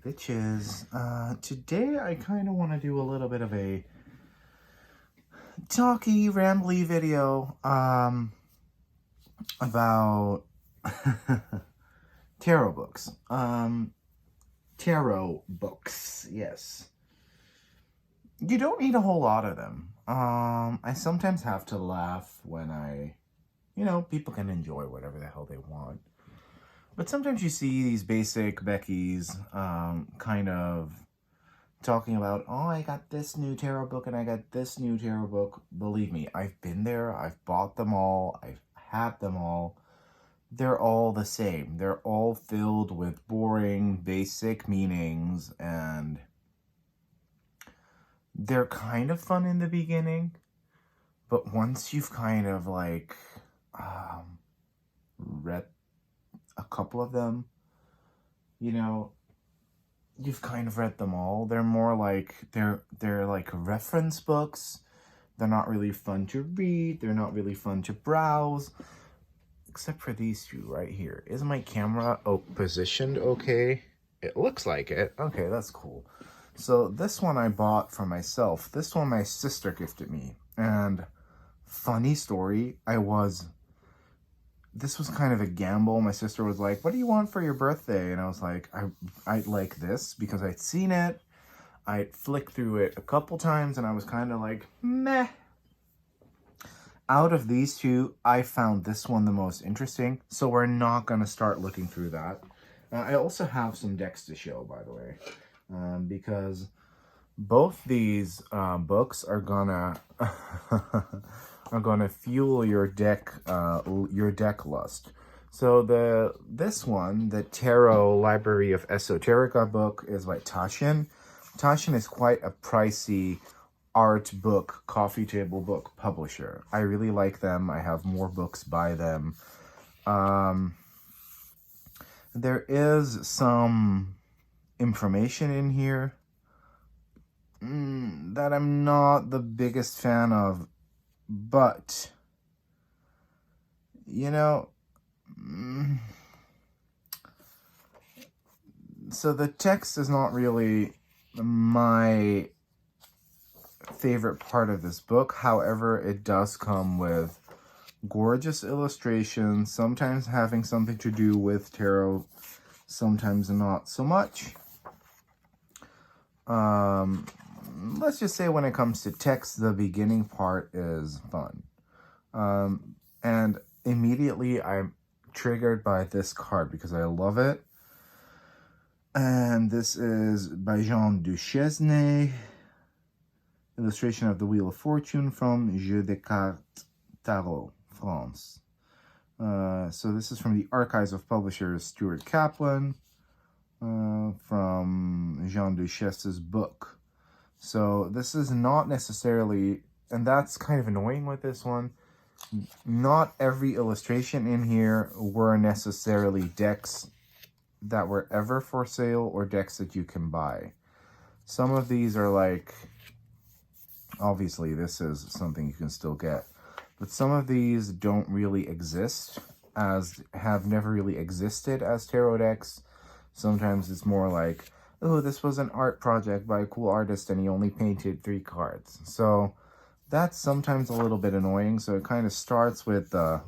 bitches. Today I kind of want to do a little bit of a talky, rambly video, about tarot books. Tarot books, yes. You don't need a whole lot of them. I sometimes have to laugh when people can enjoy whatever the hell they want. But sometimes you see these basic Beckys kind of talking about, oh, I got this new tarot book and I got this new tarot book. Believe me, I've been there. I've bought them all. I've had them all. They're all the same. They're all filled with boring, basic meanings, and they're kind of fun in the beginning. But once you've kind of read a couple of them, you've kind of read them all. They're more like, they're like reference books. They're not really fun to read. They're not really fun to browse. Except for these two right here. Is my camera positioned okay? It looks like it. Okay, that's cool. So this one I bought for myself. This one my sister gifted me. And funny story, this was kind of a gamble. My sister was like, what do you want for your birthday? And I was like, I'd like this because I'd seen it. I'd flicked through it a couple times and I was kind of like, meh. Out of these two, I found this one the most interesting. So we're not going to start looking through that. I also have some decks to show, by the way. Because both these books are gonna are gonna fuel your deck lust. So this one, the Tarot Library of Esoterica book, is by Taschen. Taschen is quite a pricey art book, coffee table book publisher. I really like them. I have more books by them. There is some information in here that I'm not the biggest fan of, but so the text is not really my favorite part of this book. However, it does come with gorgeous illustrations, sometimes having something to do with tarot, sometimes not so much. Let's just say when it comes to text, the beginning part is fun. And immediately I'm triggered by this card because I love it. And this is by Jean Duchesne. Illustration of the Wheel of Fortune from Jeu de Cartes Tarot, France. So this is from the Archives of Publishers Stuart Kaplan, from Jean Duchesne's book. So this is not necessarily, and that's kind of annoying with this one, not every illustration in here were necessarily decks that were ever for sale or decks that you can buy. Some of these are like, obviously this is something you can still get, but some of these don't really exist, have never really existed as tarot decks. Sometimes it's more like, oh, this was an art project by a cool artist and he only painted 3 cards. So that's sometimes a little bit annoying. So it kind of starts with the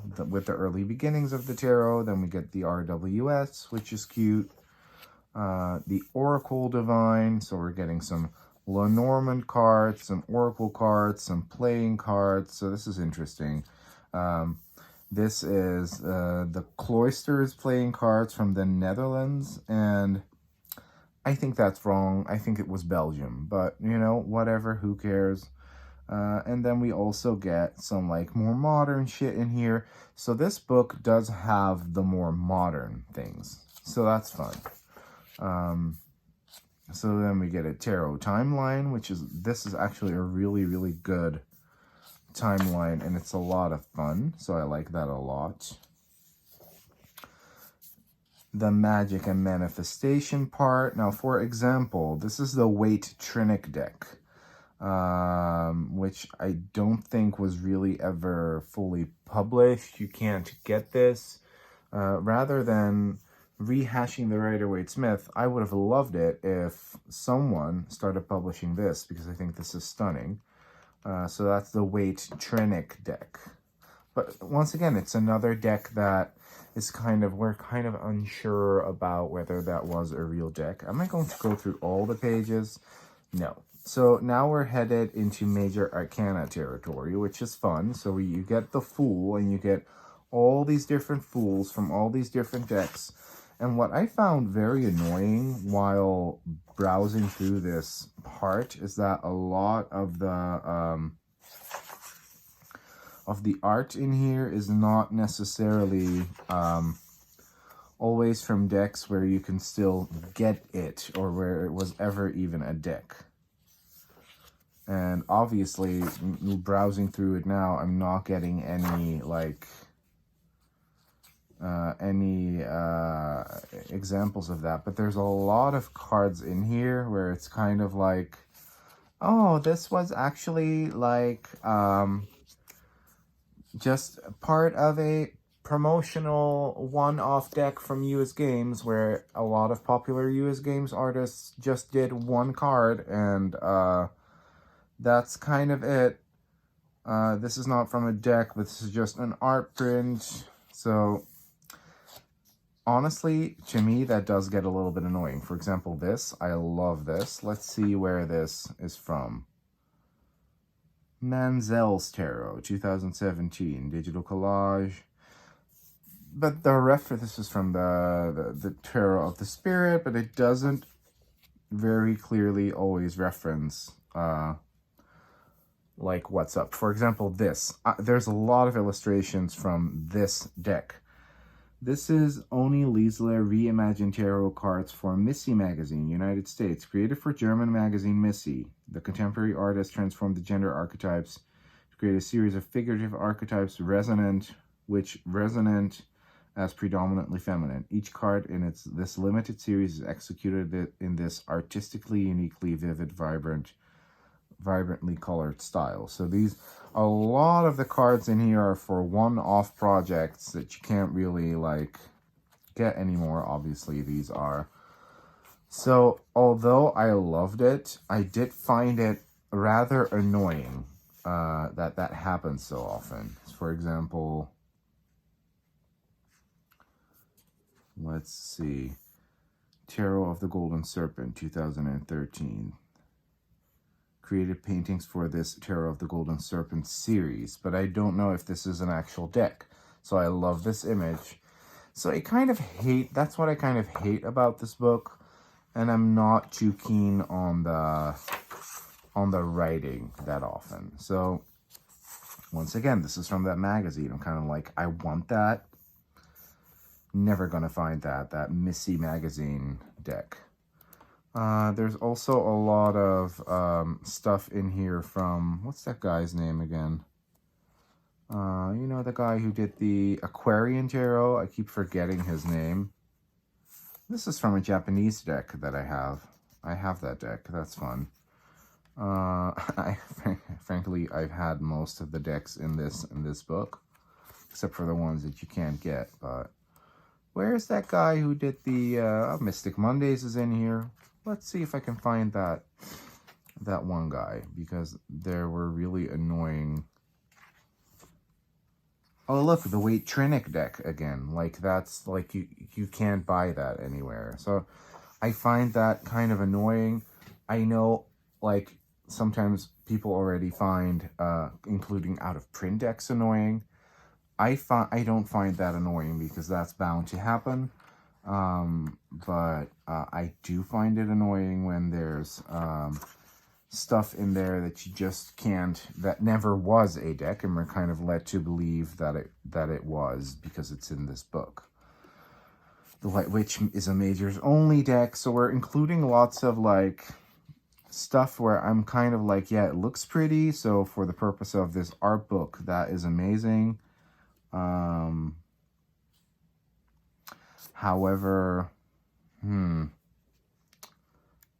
early beginnings of the tarot. Then we get the RWS, which is cute. The Oracle Divine. So we're getting some Lenormand cards, some Oracle cards, some playing cards. So this is interesting. This is the Cloisters playing cards from the Netherlands, and I think that's wrong. I think it was Belgium, but whatever, who cares? And then we also get some more modern shit in here. So this book does have the more modern things, so that's fun. So then we get a tarot timeline, this is actually a really, really good timeline, and it's a lot of fun, so I like that a lot. The magic and manifestation part. Now, for example, this is the Waite Trinic deck, which I don't think was really ever fully published. You can't get this. Rather than rehashing the Rider-Waite-Smith, I would have loved it if someone started publishing this, because I think this is stunning. So that's the Waite-Trinick deck. But once again, it's another deck that is we're kind of unsure about whether that was a real deck. Am I going to go through all the pages? No. So now we're headed into Major Arcana territory, which is fun. So you get the Fool, and you get all these different Fools from all these different decks. And what I found very annoying while browsing through this part is that a lot of the art in here is not necessarily always from decks where you can still get it, or where it was ever even a deck. And obviously, browsing through it now, I'm not getting any, like, examples of that. But there's a lot of cards in here where it's kind of like, oh, this was actually, like, just part of a promotional one-off deck from US Games, where a lot of popular US Games artists just did one card, and that's kind of it. This is not from a deck, but this is just an art print. So honestly, to me, that does get a little bit annoying. For example, this, I love this. Let's see where this is from. Manzel's Tarot, 2017, digital collage. But this is from the Tarot of the Spirit, but it doesn't very clearly always reference like what's up. For example, this. There's a lot of illustrations from this deck. This is Oni Liesler Reimagined Tarot Cards for Missy Magazine, United States. Created for German magazine Missy. The contemporary artist transformed the gender archetypes to create a series of figurative archetypes which resonant as predominantly feminine. Each card in this limited series is executed in this artistically, uniquely vivid, vibrantly colored style. So a lot of the cards in here are for one-off projects that you can't really, like, get anymore. Obviously, these are. So, although I loved it, I did find it rather annoying that happens so often. For example, let's see. Tarot of the Golden Serpent, 2013. Created paintings for this Tarot of the Golden Serpent series, but I don't know if this is an actual deck. So I love this image. So that's what I kind of hate about this book, and I'm not too keen on the writing that often. So once again, this is from that magazine. I'm kind of like, I want that. Never gonna find that Missy magazine deck. There's also a lot of stuff in here from, what's that guy's name again? You know, the guy who did the Aquarian Tarot. I keep forgetting his name. This is from a Japanese deck that I have. I have that deck. That's fun. Frankly, I've had most of the decks in this book, except for the ones that you can't get. But where's that guy who did the Mystic Mondays is in here. Let's see if I can find that one guy, because there were really annoying. Oh, look, the Waite-Trinick deck again. Like, that's, like, you can't buy that anywhere. So I find that kind of annoying. I know, like, sometimes people already find including out-of-print decks annoying. I don't find that annoying, because that's bound to happen. But I do find it annoying when there's stuff in there that you just can't, that never was a deck, and we're kind of led to believe that it was, because it's in this book. The White Witch is a Majors only deck, so we're including lots of, like, stuff where I'm kind of like, yeah, it looks pretty, so for the purpose of this art book, that is amazing. However,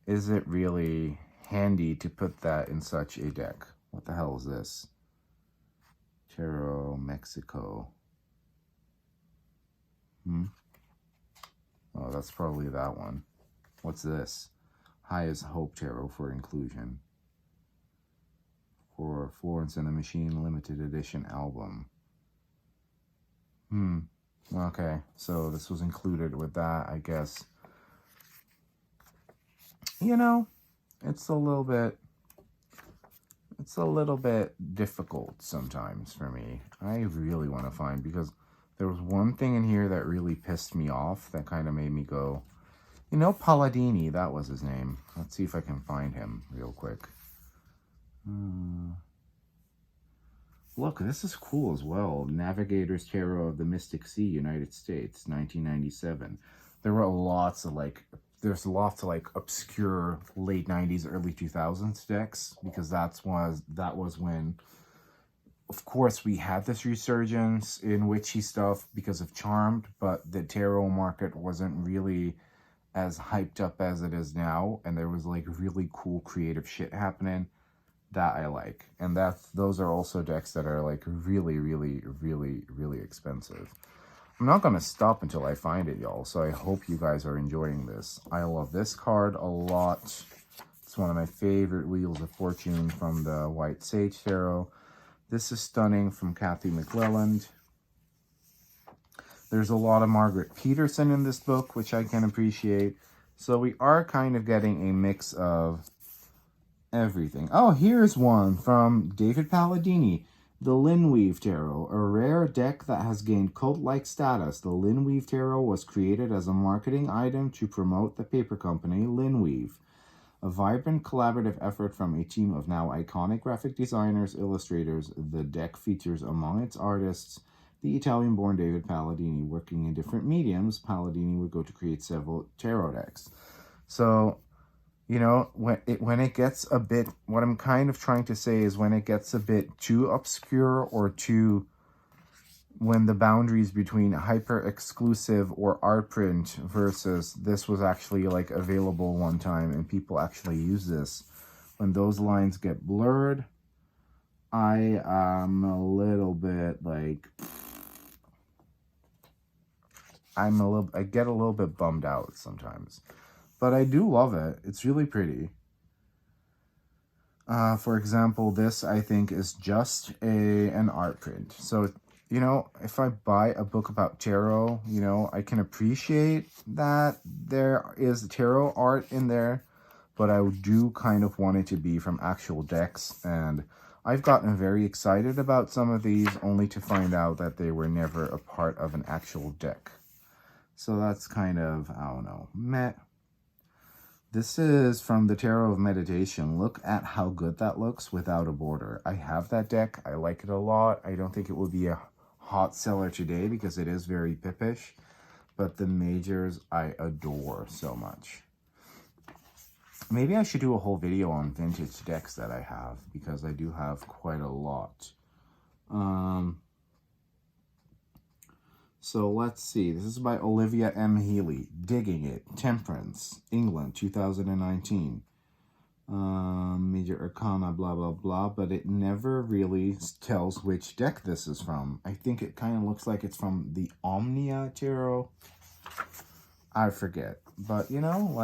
is it really handy to put that in such a deck? What the hell is this? Tarot, Mexico. Oh, that's probably that one. What's this? High as Hope Tarot for Inclusion. For Florence and the Machine limited edition album. Okay, so this was included with that, I guess. You know, it's a little bit difficult sometimes for me. I really want to find, because there was one thing in here that really pissed me off, that kind of made me go, you know, Palladini, that was his name. Let's see if I can find him real quick. Look, this is cool as well. Navigator's Tarot of the Mystic Sea, United States, 1997. There were lots of there's lots of obscure late 90s, early 2000s decks, because that was when, of course, we had this resurgence in witchy stuff because of Charmed, but the tarot market wasn't really as hyped up as it is now, and there was really cool creative shit happening that I like. And those are also decks that are really, really, really, really expensive. I'm not going to stop until I find it, y'all, so I hope you guys are enjoying this. I love this card a lot. It's one of my favorite Wheels of Fortune from the White Sage Tarot. This is stunning from Kathy McClelland. There's a lot of Margaret Peterson in this book, which I can appreciate. So we are kind of getting a mix of everything. Oh, here's one from David Palladini. The Linweave Tarot, a rare deck that has gained cult-like status. The Linweave Tarot was created as a marketing item to promote the paper company Linweave. A vibrant collaborative effort from a team of now iconic graphic designers, illustrators. The deck features among its artists the Italian-born David Palladini. Working in different mediums, Palladini would go to create several tarot decks. So, you know, when it gets a bit, what I'm kind of trying to say is when it gets a bit too obscure or when the boundaries between hyper exclusive or art print versus this was actually available one time and people actually use this, when those lines get blurred, I am a little bit I get a little bit bummed out sometimes. But I do love it. It's really pretty. For example, this I think is just an art print. So, you know, if I buy a book about tarot, you know, I can appreciate that there is tarot art in there, but I do kind of want it to be from actual decks. And I've gotten very excited about some of these only to find out that they were never a part of an actual deck. So that's kind of, I don't know, meh. This is from the Tarot of Meditation. Look at how good that looks without a border. I have that deck. I like it a lot. I don't think it will be a hot seller today because it is very pippish. But the majors I adore so much. Maybe I should do a whole video on vintage decks that I have, because I do have quite a lot. So let's see. This is by Olivia M. Healy. Digging It. Temperance. England, 2019. Major Arcana, blah, blah, blah. But it never really tells which deck this is from. I think it kind of looks like it's from the Omnia Tarot. I forget. But, you know,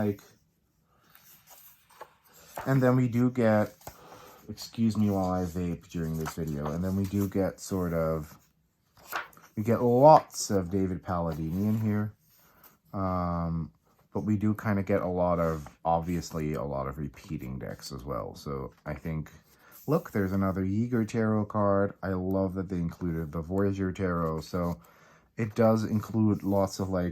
and then we do get... Excuse me while I vape during this video. And then we do get we get lots of David Palladini in here. But we do kind of get obviously a lot of repeating decks as well. So I think, look, there's another Yeager Tarot card. I love that they included the Voyager Tarot. So it does include lots of oh,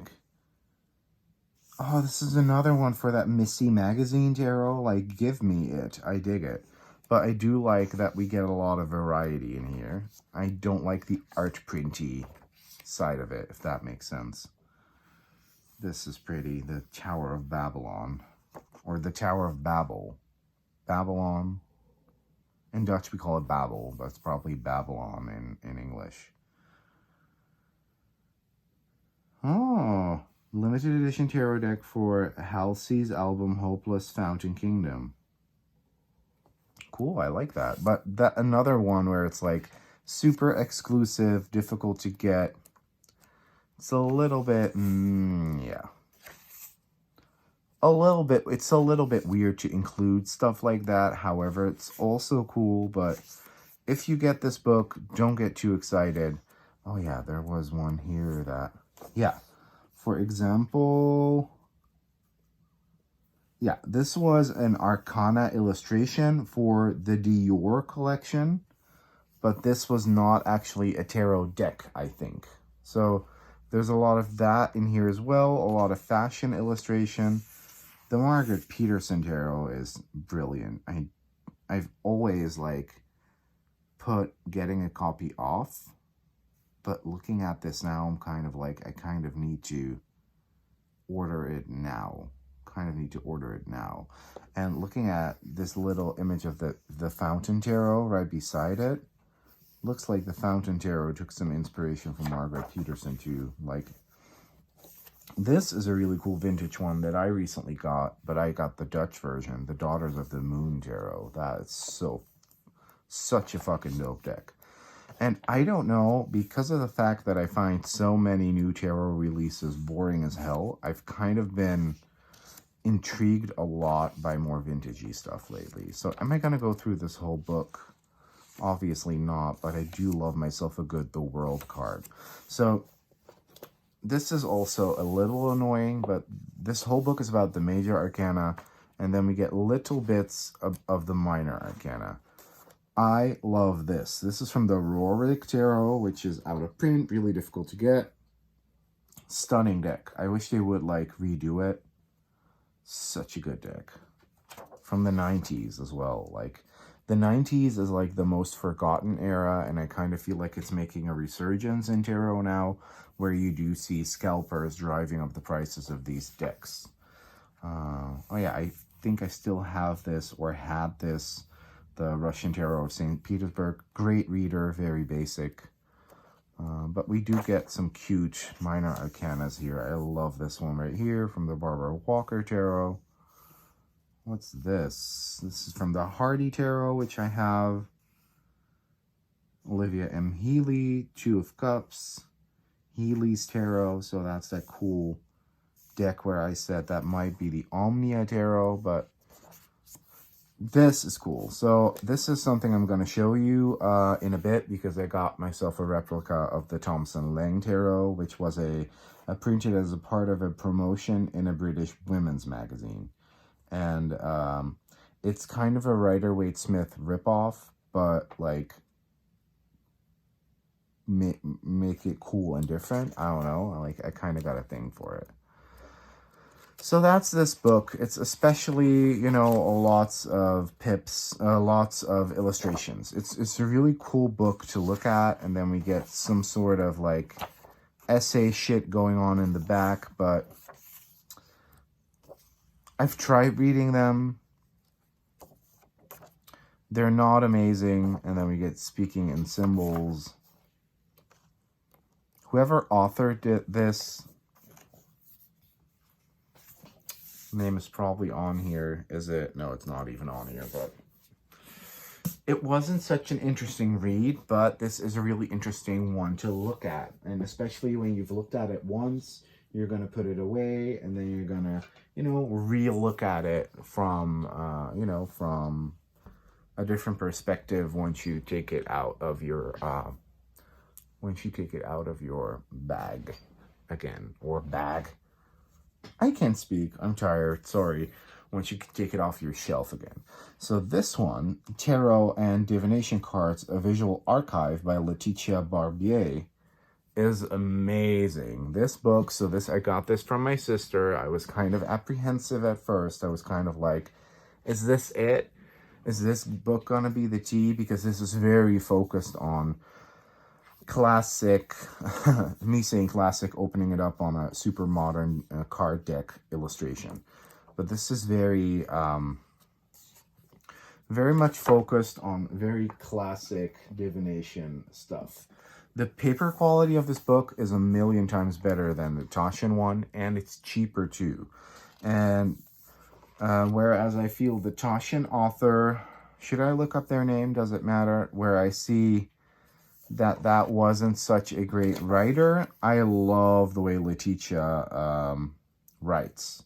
this is another one for that Missy Magazine Tarot. Give me it. I dig it. But I do like that we get a lot of variety in here. I don't like the art printy side of it, if that makes sense. This is pretty. The Tower of Babylon. Or the Tower of Babel. Babylon. In Dutch we call it Babel, but it's probably Babylon in English. Oh, limited edition tarot deck for Halsey's album Hopeless Fountain Kingdom. Cool, I like that. But that another one where it's super exclusive, difficult to get. It's a little bit, yeah. it's a little bit weird to include stuff like that. However, it's also cool, but if you get this book, don't get too excited. Oh yeah, there was one here that, yeah. For example, yeah, this was an Arcana illustration for the Dior collection, but this was not actually a tarot deck, I think. So there's a lot of that in here as well, a lot of fashion illustration. The Margaret Peterson tarot is brilliant. I've always like put getting a copy off, but looking at this now, I'm kind of like, I kind of need to order it now. And looking at this little image of the Fountain Tarot right beside it, looks like the Fountain Tarot took some inspiration from Margaret Peterson too. Like, this is a really cool vintage one that I recently got, but I got the Dutch version, the Daughters of the Moon Tarot. That is such a fucking dope deck. And I don't know, because of the fact that I find so many new tarot releases boring as hell, I've kind of been intrigued a lot by more vintagey stuff lately. So am I going to go through this whole book? Obviously not, but I do love myself a good The World card. So this is also a little annoying, but this whole book is about the major arcana, and then we get little bits of the minor arcana. I love this. This is from the Rorik Tarot, which is out of print, really difficult to get. Stunning deck. I wish they would like redo it. Such a good deck. From the 90s as well. Like, the 90s is like the most forgotten era, and I kind of feel like it's making a resurgence in tarot now, where you do see scalpers driving up the prices of these decks. Oh yeah, I think I still have this, or had this, the Russian Tarot of St. Petersburg. Great reader, very basic. But we do get some cute minor arcanas here. I love this one right here from the Barbara Walker Tarot. What's this? This is from the Hardy Tarot, which I have. Olivia M. Healy, Two of Cups, Healy's Tarot. So that's that cool deck where I said that might be the Omnia Tarot, but this is cool. So this is something I'm going to show you in a bit, because I got myself a replica of the Thomson Lang Tarot, which was printed as a part of a promotion in a British women's magazine. And it's kind of a Rider-Waite-Smith ripoff, but like make it cool and different. I don't know. I kind of got a thing for it. So that's this book. It's especially, you know, lots of pips, lots of illustrations. It's a really cool book to look at, and then we get some sort of like essay shit going on in the back, but I've tried reading them. They're not amazing. And then we get speaking in symbols. Whoever authored this, name is probably on here. Is it? No, it's not even on here, but it wasn't such an interesting read, but this is a really interesting one to look at. And especially when you've looked at it once, you're going to put it away, and then you're going to, you know, re-look at it from, you know, from a different perspective once you take it out of your, bag again, or bag. I can't speak. I'm tired. Sorry. Once you take it off your shelf again. So this one, Tarot and Divination Cards, a Visual Archive by Laetitia Barbier, is amazing. This book, I got this from my sister. I was kind of apprehensive at first. I was kind of like, is this it? Is this book gonna be the tea? Because this is very focused on classic, me saying classic, opening it up on a super modern card deck illustration. But this is very much focused on very classic divination stuff. The paper quality of this book is 1,000,000 times better than the Taschen one, and it's cheaper too. And whereas I feel the Taschen author, should I look up their name? Does it matter? Where I see that wasn't such a great writer, I love the way Laetitia writes.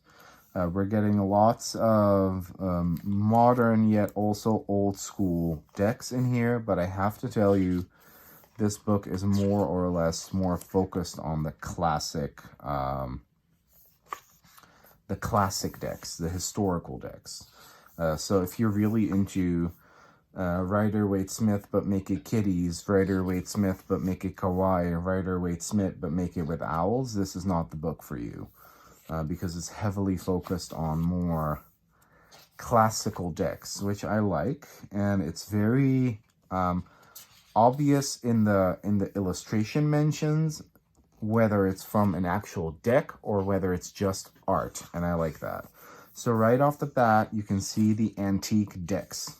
We're getting lots of modern yet also old school decks in here, but I have to tell you, this book is more or less more focused on the classic decks, the historical decks. So if you're really into Rider-Waite-Smith but make it kitties, Rider-Waite-Smith but make it kawaii, Rider-Waite-Smith but make it with owls, this is not the book for you. Because it's heavily focused on more classical decks, which I like, and it's very obvious in the illustration mentions whether it's from an actual deck or whether it's just art, and I like that. So right off the bat, you can see the antique decks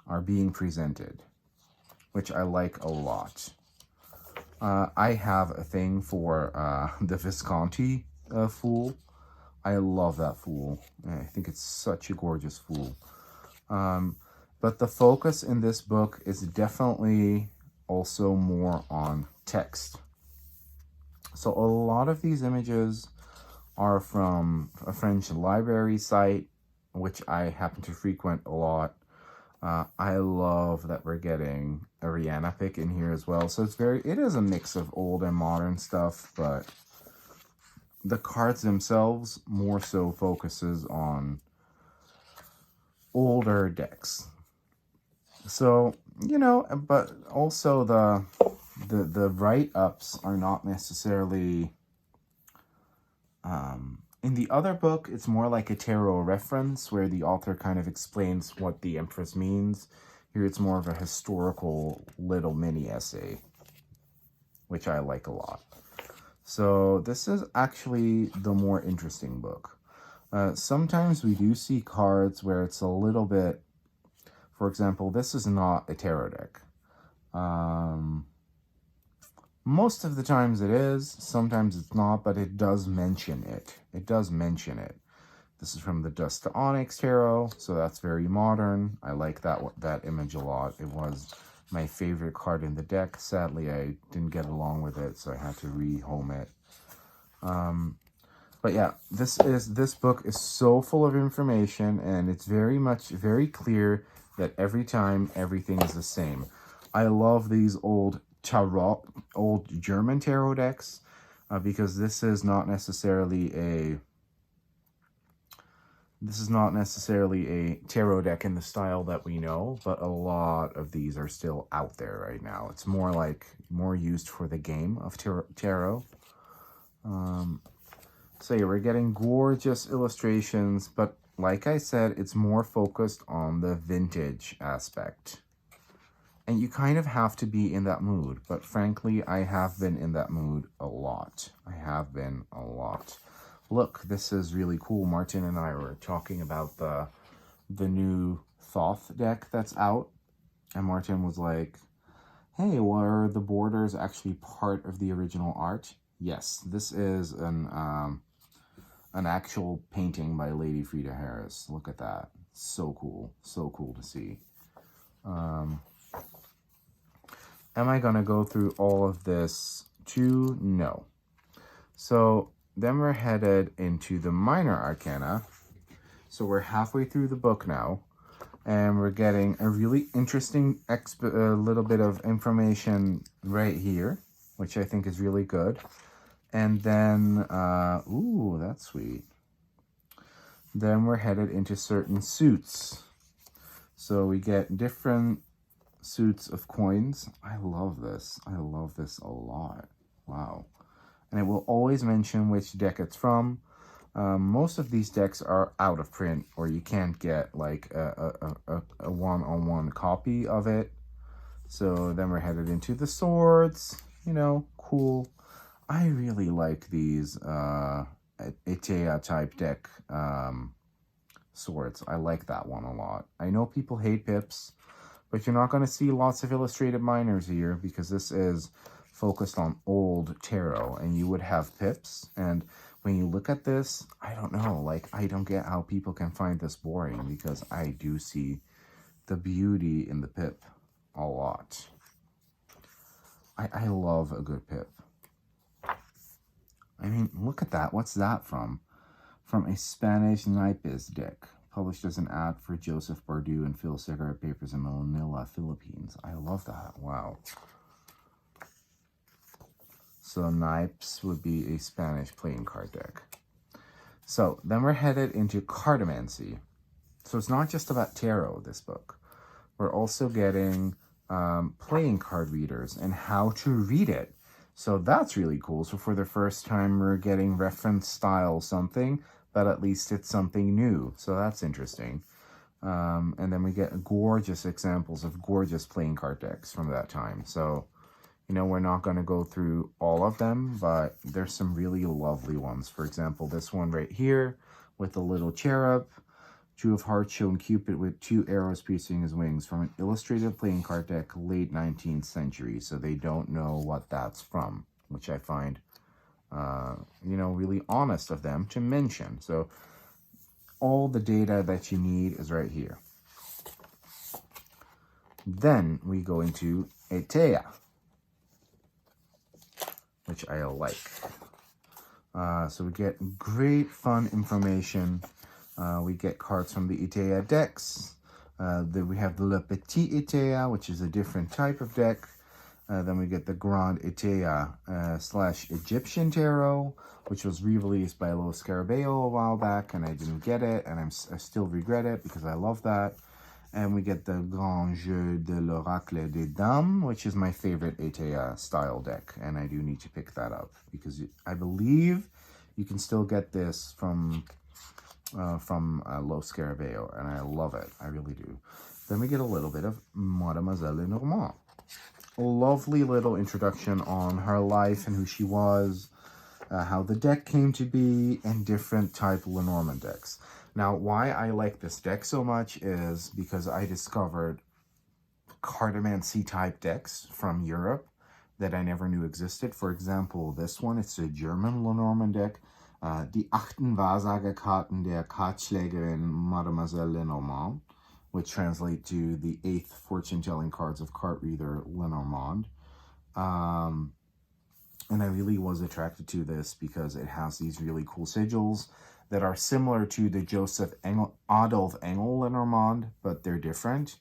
are being presented, which I like a lot. I have a thing for the Visconti Fool. I love that Fool. I think it's such a gorgeous Fool. But the focus in this book is definitely also more on text. So a lot of these images are from a French library site, which I happen to frequent a lot. I love that we're getting a Rihanna pic in here as well. So it is a mix of old and modern stuff, but the cards themselves more so focuses on older decks. So, you know, but also the write-ups are not necessarily in the other book, it's more like a tarot reference where the author kind of explains what the Empress means. Here it's more of a historical little mini essay, which I like a lot. So this is actually the more interesting book. Sometimes we do see cards where it's a little bit, for example, this is not a tarot deck. Most of the times it is, sometimes it's not, but it does mention it. It does mention it. This is from the Dust to Onyx Tarot, so that's very modern. I like that image a lot. It was my favorite card in the deck. Sadly, I didn't get along with it, so I had to rehome it. But yeah, this book is so full of information, and it's very clear that every time everything is the same. I love these old German tarot decks because this is not necessarily a tarot deck in the style that we know, but a lot of these are still out there right now. It's more used for the game of tarot. So yeah, we're getting gorgeous illustrations, but like I said, it's more focused on the vintage aspect. And you kind of have to be in that mood. But frankly, I have been in that mood a lot. I have been a lot. Look, this is really cool. Martin and I were talking about the new Thoth deck that's out. And Martin was like, hey, were the borders actually part of the original art? Yes, this is an actual painting by Lady Frida Harris. Look at that. So cool. So cool to see. Am I going to go through all of this too? No. So then we're headed into the Minor Arcana. So we're halfway through the book now. And we're getting a really interesting little bit of information right here, which I think is really good. And then, ooh, that's sweet. Then we're headed into certain suits. So we get different suits of coins. I love this. I love this a lot. Wow. And it will always mention which deck it's from. Most of these decks are out of print, or you can't get like a one-on-one copy of it. So then we're headed into the swords. You know, cool. I really like these Etea type deck swords. I like that one a lot. I know people hate pips, but you're not going to see lots of illustrated minors here because this is focused on old tarot, and you would have pips. And when you look at this, I don't know, like, I don't get how people can find this boring because I do see the beauty in the pip a lot. I love a good pip. I mean, look at that. What's that from? from a Spanish naipes deck, published as an ad for Joseph Bardou and Phil Cigarette Papers in Manila, Philippines. I love that. Wow. So naipes would be a Spanish playing card deck. So then we're headed into cartomancy. So it's not just about tarot, this book. We're also getting playing card readers and how to read it. So that's really cool. So for the first time, we're getting reference style something, but at least it's something new. So that's interesting. And then we get gorgeous examples of gorgeous playing card decks from that time. So, you know, we're not going to go through all of them, but there's some really lovely ones. For example, this one right here with the little cherub. Two of Hearts showing Cupid with 2 arrows piercing his wings from an illustrated playing card deck, late 19th century. So they don't know what that's from, which I find, you know, really honest of them to mention. So all the data that you need is right here. Then we go into Etea, which I like. So we get great fun information. We get cards from the Etea decks. Then we have the Le Petit Etea, which is a different type of deck. Then we get the Grand Etea / Egyptian Tarot, which was re-released by Lo Scarabeo a while back, and I didn't get it, and I still regret it because I love that. And we get the Grand Jeu de l'Oracle des Dames, which is my favorite Etea style deck, and I do need to pick that up because I believe you can still get this from Lo Scarabeo, and I love it. I really do. Then we get a little bit of Mademoiselle Lenormand. A lovely little introduction on her life and who she was, how the deck came to be, and different type Lenormand decks. Now, why I like this deck so much is because I discovered cartomancy type decks from Europe that I never knew existed. For example, this one, it's a German Lenormand deck. Die 8 Wahrsagekarten der Kartschlägerin Mademoiselle Lenormand, which translate to the 8th fortune-telling cards of card reader Lenormand. And I really was attracted to this because it has these really cool sigils that are similar to the Adolf Engel Lenormand, but they're different.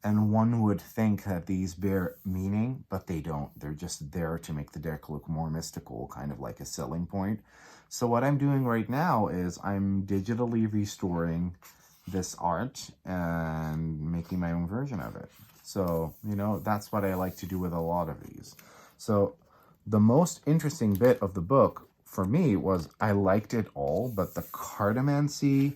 And one would think that these bear meaning, but they don't. They're just there to make the deck look more mystical, kind of like a selling point. So what I'm doing right now is I'm digitally restoring this art and making my own version of it. So, you know, that's what I like to do with a lot of these. So the most interesting bit of the book for me was I liked it all, but the cartomancy,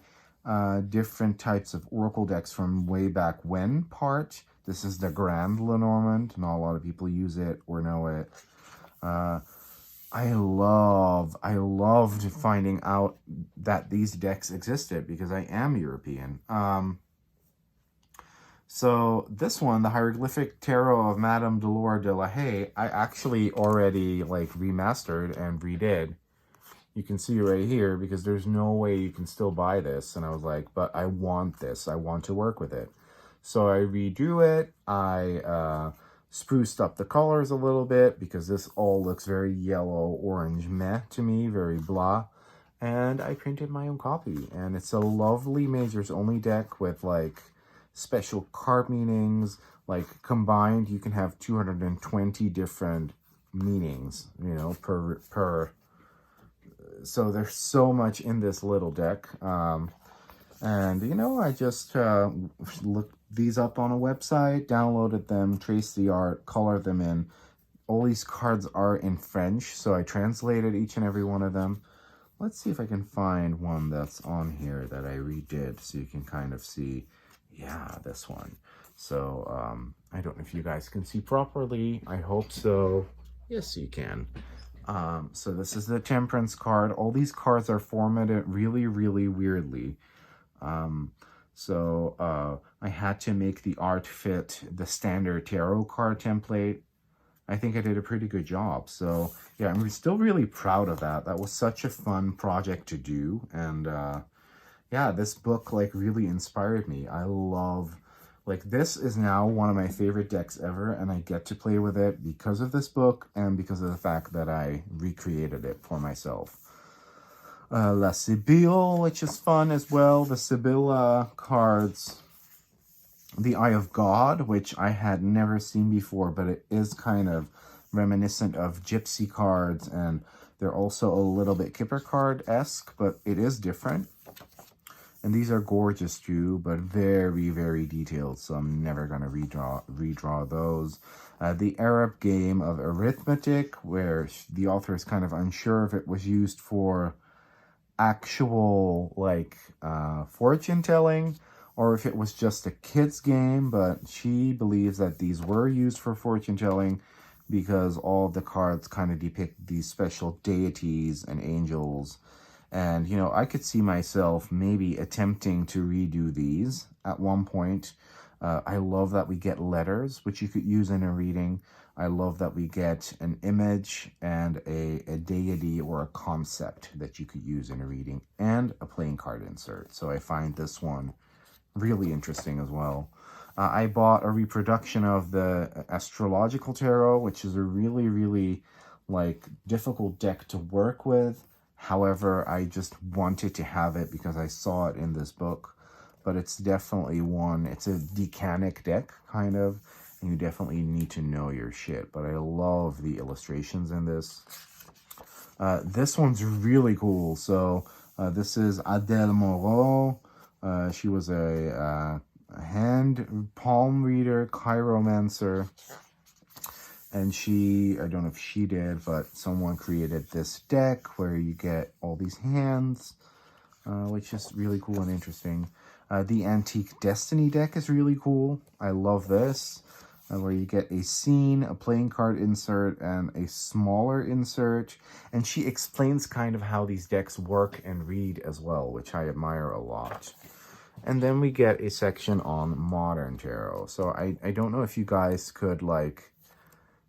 different types of oracle decks from way back when part. This is the Grand Lenormand. Not a lot of people use it or know it. I loved finding out that these decks existed because I am European. So this one, the Hieroglyphic Tarot of Madame Delore de la Haye, I actually already like remastered and redid. You can see right here because there's no way you can still buy this. And I was like, but I want this. I want to work with it. So I redrew it. I spruced up the colors a little bit because this all looks very yellow, orange, meh to me, very blah. And I printed my own copy. And it's a lovely Majors Only deck with like special card meanings. Like combined, you can have 220 different meanings, you know, per. So there's so much in this little deck. And, you know, I just looked these up on a website, downloaded them, traced the art, colored them in. All these cards are in French, so I translated each and every one of them. Let's see if I can find one that's on here that I redid so you can kind of see, yeah, this one. So I don't know if you guys can see properly. I hope so. Yes, you can. So this is the Temperance card. All these cards are formatted really, really weirdly. I had to make the art fit the standard tarot card template. I think I did a pretty good job. So yeah, I'm still really proud of that. That was such a fun project to do. And yeah, this book like really inspired me. I love, like this is now one of my favorite decks ever, and I get to play with it because of this book and because of the fact that I recreated it for myself. La Sibylle, which is fun as well. The Sibylla cards. The Eye of God, which I had never seen before, but it is kind of reminiscent of gypsy cards, and they're also a little bit Kipper card-esque, but it is different. And these are gorgeous too, but very, very detailed, so I'm never going to redraw those. The Arab Game of Arithmetic, where the author is kind of unsure if it was used for actual, like, fortune telling, or if it was just a kid's game, but she believes that these were used for fortune telling because all of the cards kind of depict these special deities and angels. And, you know, I could see myself maybe attempting to redo these at one point. I love that we get letters, which you could use in a reading. I love that we get an image and a deity or a concept that you could use in a reading, and a playing card insert. So I find this one really interesting as well. I bought a reproduction of the Astrological Tarot, which is a really, really, like, difficult deck to work with. However, I just wanted to have it because I saw it in this book. But it's definitely one, it's a decanic deck, kind of, and you definitely need to know your shit. But I love the illustrations in this. This one's really cool. So this is Adele Moreau. She was a hand palm reader, chiromancer, and I don't know if she did, but someone created this deck where you get all these hands, which is really cool and interesting. The Antique Destiny deck is really cool. I love this, where you get a scene, a playing card insert, and a smaller insert. And she explains kind of how these decks work and read as well, which I admire a lot. And then we get a section on modern tarot. So I don't know if you guys could, like,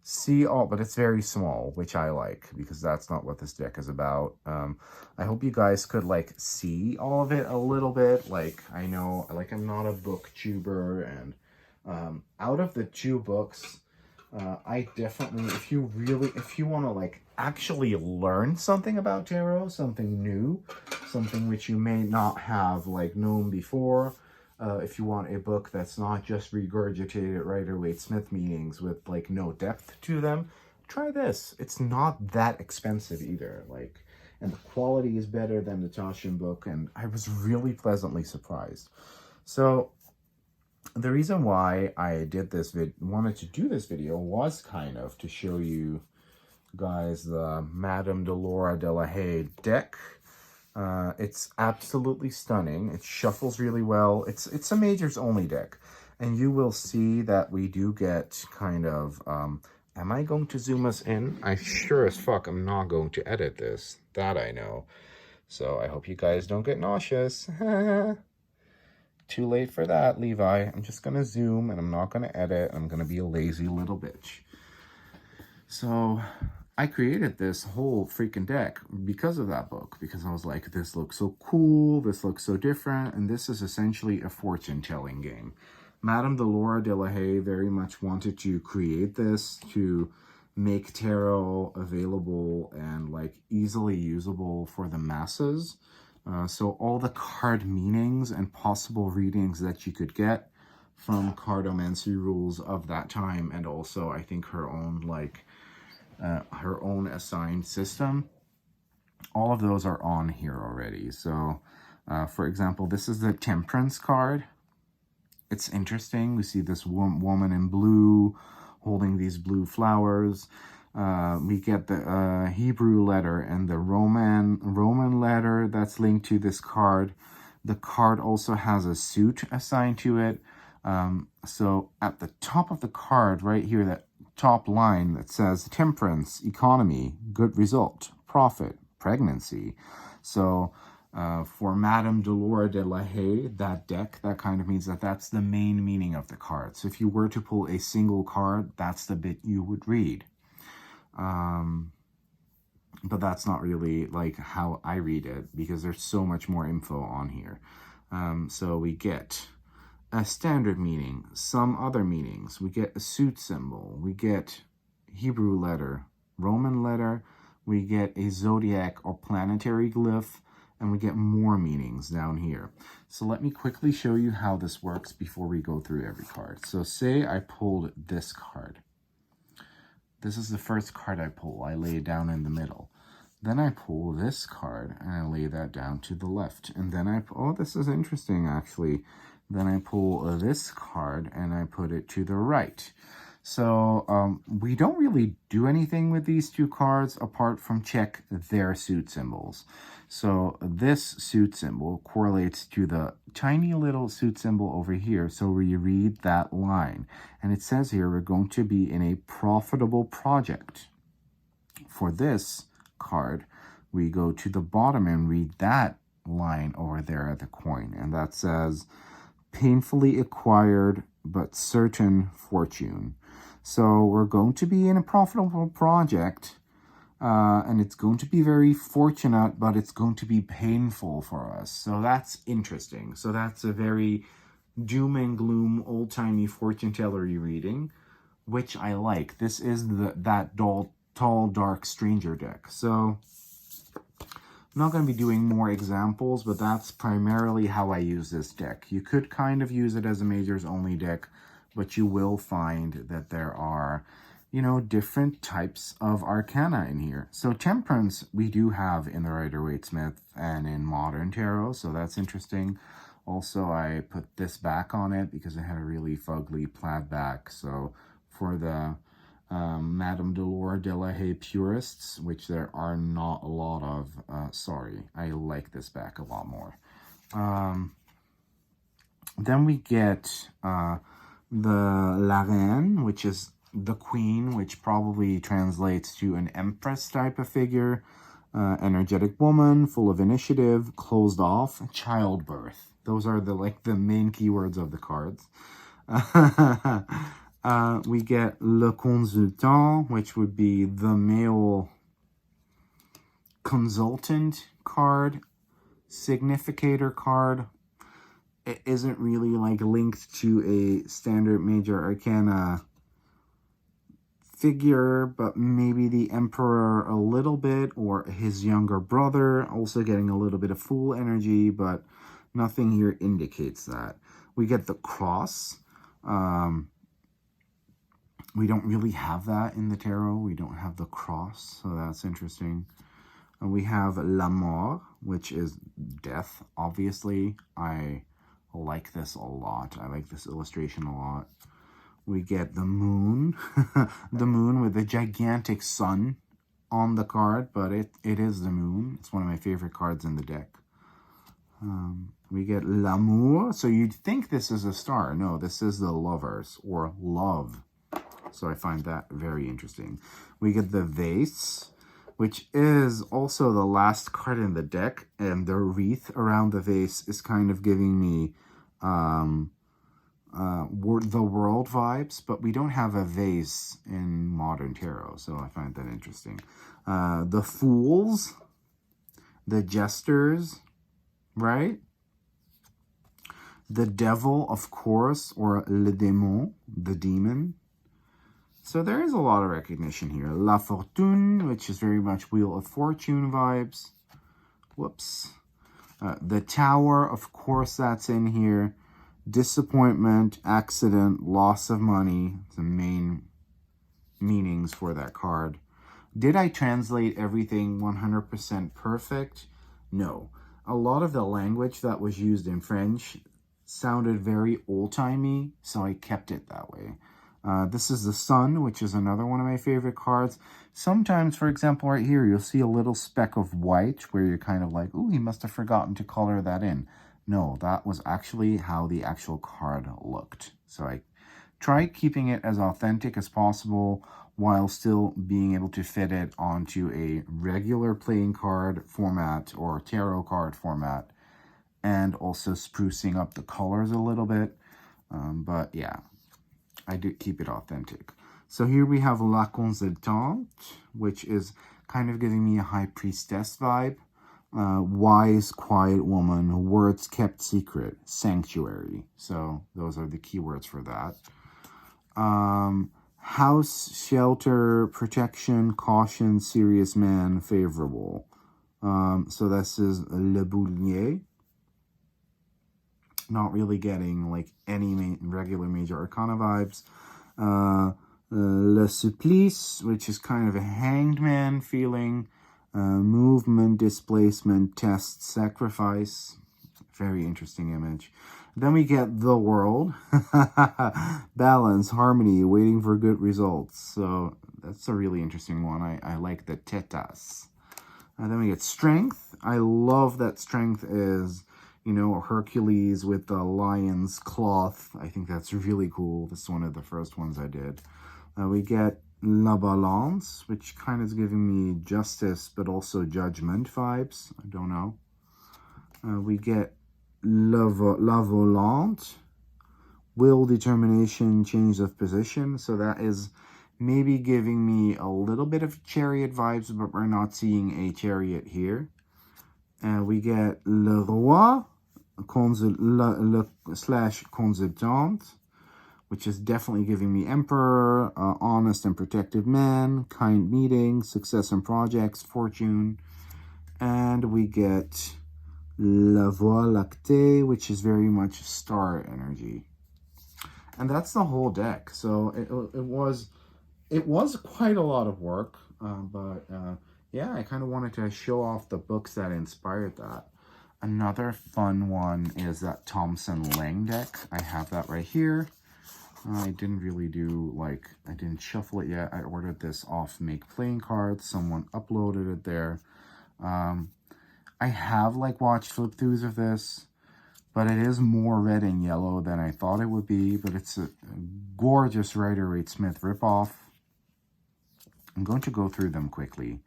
see all, but it's very small, which I like, because that's not what this deck is about. I hope you guys could, like, see all of it a little bit. Like, I know, like, I'm not a booktuber, and out of the two books, I definitely, if you want to, like, actually learn something about tarot, something new, something which you may not have, like, known before, if you want a book that's not just regurgitated Rider-Waite-Smith meanings with, like, no depth to them, try this. It's not that expensive either, like, and the quality is better than the Taschen book, and I was really pleasantly surprised. So the reason why I did this wanted to do this video was kind of to show you guys the Madame de Laura de la Haye deck. It's absolutely stunning. It shuffles really well. It's a majors only deck, and you will see that we do get kind of, am I going to zoom us in? I sure as fuck am not going to edit this. That I know. So I hope you guys don't get nauseous. Too late for that, Levi. I'm just gonna zoom, and I'm not gonna edit. I'm gonna be a lazy little bitch. So I created this whole freaking deck because of that book, because I was like, this looks so cool, this looks so different, and this is essentially a fortune-telling game. Madame de Laura de la Haye very much wanted to create this to make tarot available and, like, easily usable for the masses. So all the card meanings and possible readings that you could get from cardomancy rules of that time, and also I think her own, like, her own assigned system, all of those are on here already. So for example, this is the Temperance card. It's interesting. We see this woman in blue holding these blue flowers. We get the Hebrew letter and the Roman letter that's linked to this card. The card also has a suit assigned to it. So at the top of the card, right here, that top line that says temperance, economy, good result, profit, pregnancy. So for Madame de Laura de la Haye, that deck, that kind of means that that's the main meaning of the card. So if you were to pull a single card, that's the bit you would read. But that's not really, like, how I read it, because there's so much more info on here. So we get a standard meaning, some other meanings. We get a suit symbol. We get Hebrew letter, Roman letter. We get a zodiac or planetary glyph. and we get more meanings down here. So let me quickly show you how this works before we go through every card. So say I pulled this card. This is the first card I pull. I lay it down in the middle. Then I pull this card and I lay that down to the left. And then oh, this is interesting actually. Then I pull this card and I put it to the right. So we don't really do anything with these two cards apart from check their suit symbols. So this suit symbol correlates to the tiny little suit symbol over here. So we read that line. And it says here we're going to be in a profitable project. For this card, we go to the bottom and read that line over there at the coin. And that says, painfully acquired but certain fortune. So we're going to be in a profitable project, and it's going to be very fortunate, but it's going to be painful for us. So that's interesting. So that's a very doom and gloom, old-timey fortune tellery reading, which I like. This is that tall, dark stranger deck. So I'm not going to be doing more examples, but that's primarily how I use this deck. You could kind of use it as a majors only deck, but you will find that there are, you know, different types of arcana in here. So Temperance, we do have in the Rider-Waite-Smith and in Modern Tarot, so that's interesting. Also, I put this back on it because it had a really fugly plaid back. So for the Madame Delore de la Haye purists, which there are not a lot of, sorry, I like this back a lot more. Then we get the La Reine, which is the queen, which probably translates to an empress type of figure. Energetic woman, full of initiative, closed off, childbirth. Those are the main keywords of the cards. We get Le Consultant, which would be the male consultant card, significator card. It isn't really linked to a standard major arcana figure, but maybe the emperor a little bit, or his younger brother, also getting a little bit of fool energy, but nothing here indicates that. We get the cross. We don't really have that in the tarot. We don't have the cross, so that's interesting. And we have La Mort, which is death, obviously. I like this a lot. I like this illustration a lot. We get the moon, the moon with the gigantic sun on the card, but it is the moon. It's one of my favorite cards in the deck. We get L'amour, so you'd think this is a star. No, this is the lovers, or love. So I find that very interesting. We get the vase, which is also the last card in the deck, and the wreath around the vase is kind of giving me the world vibes, but we don't have a vase in Modern Tarot, so I find that interesting. The fools, the jesters, right? The devil, of course, or le démon, the demon. So there is a lot of recognition here. La Fortune, which is very much Wheel of Fortune vibes. Whoops. The Tower, of course, that's in here. Disappointment, accident, loss of money. The main meanings for that card. Did I translate everything 100% perfect? No. A lot of the language that was used in French sounded very old-timey, so I kept it that way. This is the Sun, which is another one of my favorite cards. Sometimes, for example, right here, you'll see a little speck of white where you're kind of like, ooh, he must have forgotten to color that in. No, that was actually how the actual card looked. So I tried keeping it as authentic as possible while still being able to fit it onto a regular playing card format or tarot card format, and also sprucing up the colors a little bit. But yeah, I do keep it authentic. So here we have La Consultante, which is kind of giving me a high priestess vibe. Wise, quiet woman, words kept secret, sanctuary. So those are the keywords for that. House, shelter, protection, caution, serious man, favorable. So this is Le Boulier. Not really getting like any regular major arcana vibes. Le Supplice, which is kind of a hanged man feeling. Movement, displacement, test, sacrifice. Very interesting image. Then we get the world. Balance, harmony, waiting for good results. So that's a really interesting one. I like the tetas. And then we get strength. I love that strength is, you know, Hercules with the lion's cloth. I think that's really cool. This is one of the first ones I did. We get La Balance, which kind of is giving me justice, but also judgment vibes. I don't know. We get La Volante, will, determination, change of position. So that is maybe giving me a little bit of chariot vibes, but we're not seeing a chariot here. We get Le Roi, slash Consultant, which is definitely giving me Emperor, honest and protective man, kind meeting, success in projects, fortune. And we get La Voie Lactée, which is very much star energy. And that's the whole deck. So it was quite a lot of work, but yeah, I kind of wanted to show off the books that inspired that. Another fun one is that Thomson Lang deck. I have that right here. I didn't really do, like, I didn't shuffle it yet. I ordered this off Make Playing Cards. Someone uploaded it there. I have, like, watched flip-throughs of this, but it is more red and yellow than I thought it would be, but it's a gorgeous Rider-Waite-Smith ripoff. I'm going to go through them quickly.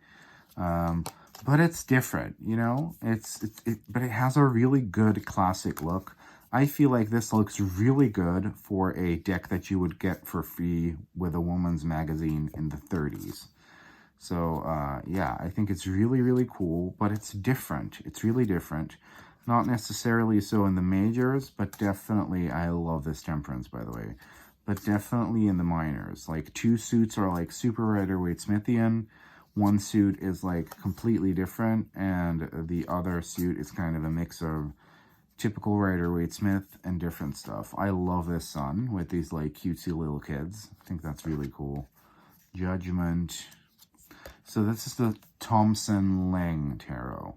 But it's different, you know? But it has a really good classic look. I feel like this looks really good for a deck that you would get for free with a woman's magazine in the 30s. So, yeah, I think it's really, really cool, but it's different. It's really different. Not necessarily so in the majors, but definitely, I love this Temperance, by the way, but definitely in the minors. Like, 2 suits are like super Rider-Waite-Smithian. 1 suit is like completely different, and the other suit is kind of a mix of typical Rider-Waite-Smith and different stuff. I love this sun with these like cutesy little kids. I think that's really cool. Judgment. So this is the Thomson Lang Tarot.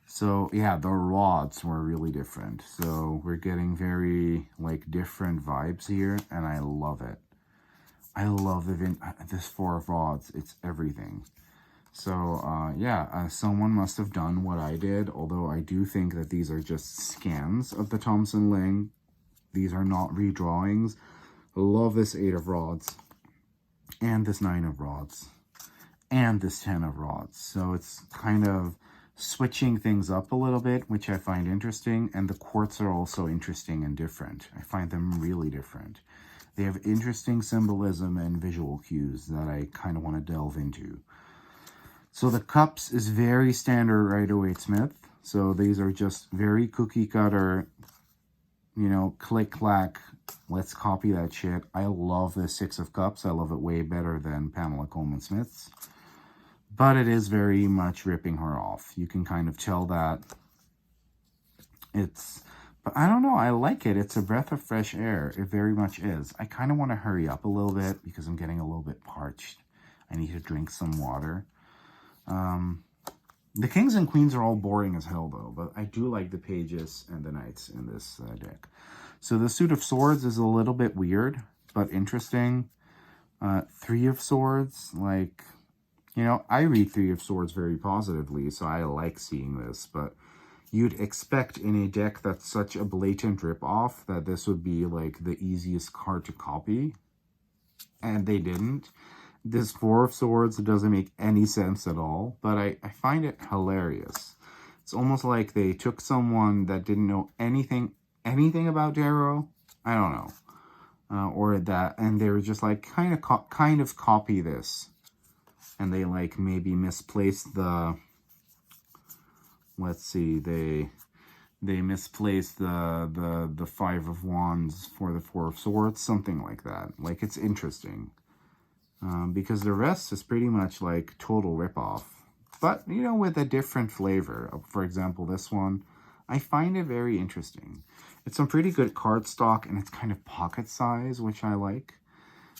So yeah, the rods were really different. So we're getting very like different vibes here, and I love it. I love this 4 of rods. It's everything. So, yeah, someone must have done what I did, although I do think that these are just scans of the Thomson Lang. These are not redrawings. I love this 8 of rods, and this 9 of rods, and this 10 of rods. So it's kind of switching things up a little bit, which I find interesting, and the quartz are also interesting and different. I find them really different. They have interesting symbolism and visual cues that I kind of want to delve into. So the cups is very standard Rider-Waite-Smith. So these are just very cookie cutter, you know, click clack. Let's copy that shit. I love the 6 of Cups. I love it way better than Pamela Coleman Smith's. But it is very much ripping her off. You can kind of tell that. But I don't know. I like it. It's a breath of fresh air. It very much is. I kind of want to hurry up a little bit because I'm getting a little bit parched. I need to drink some water. The kings and queens are all boring as hell, though, but I do like the pages and the knights in this deck. So the suit of swords is a little bit weird, but interesting. 3 of swords, like, you know, I read 3 of swords very positively, so I like seeing this, but you'd expect in a deck that's such a blatant rip-off that this would be, like, the easiest card to copy, and they didn't. This 4 of swords doesn't make any sense at all, but I find it hilarious. It's almost like they took someone that didn't know anything about tarot, I don't know, or that, and they were just like, kind of copy this, and they like maybe misplaced the, let's see, they misplaced the 5 of Wands for the 4 of Swords, something like that. Like, it's interesting. Because the rest is pretty much like total ripoff. but, you know, with a different flavor. For example, this one, I find it very interesting. It's some pretty good cardstock, and it's kind of pocket size, which I like.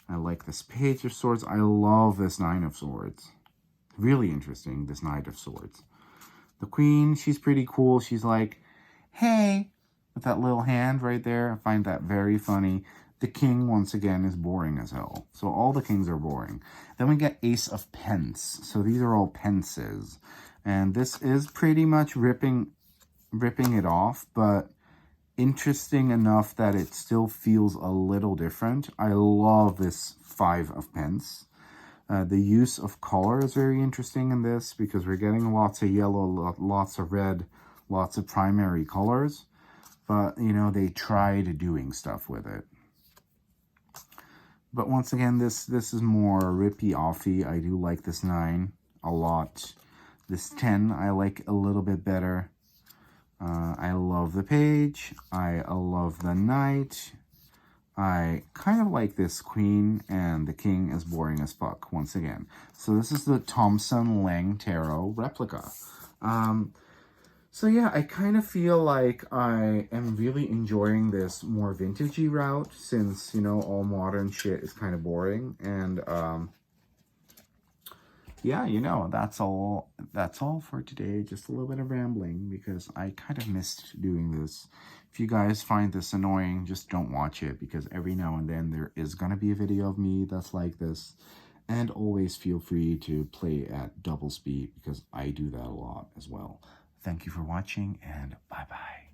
I like this Page of Swords. I love this Nine of Swords. Really interesting, this Knight of Swords. The Queen, she's pretty cool. She's like, hey, with that little hand right there. I find that very funny. The King, once again, is boring as hell. So all the kings are boring. Then we get Ace of Pence. So these are all pences. And this is pretty much ripping it off, but interesting enough that it still feels a little different. I love this Five of Pence. The use of color is very interesting in this because we're getting lots of yellow, lots of red, lots of primary colors. But, you know, they tried doing stuff with it. But once again, this is more rippy-offy. I do like this 9 a lot. This 10 I like a little bit better. I love the Page. I love the Knight. I kind of like this Queen, and the King is boring as fuck, once again. So this is the Thomson Lang Tarot replica. So yeah, I kind of feel like I am really enjoying this more vintagey route since, you know, all modern shit is kind of boring. And yeah, you know, that's all for today. Just a little bit of rambling because I kind of missed doing this. If you guys find this annoying, just don't watch it because every now and then there is going to be a video of me that's like this. And always feel free to play at double speed because I do that a lot as well. Thank you for watching, and bye-bye.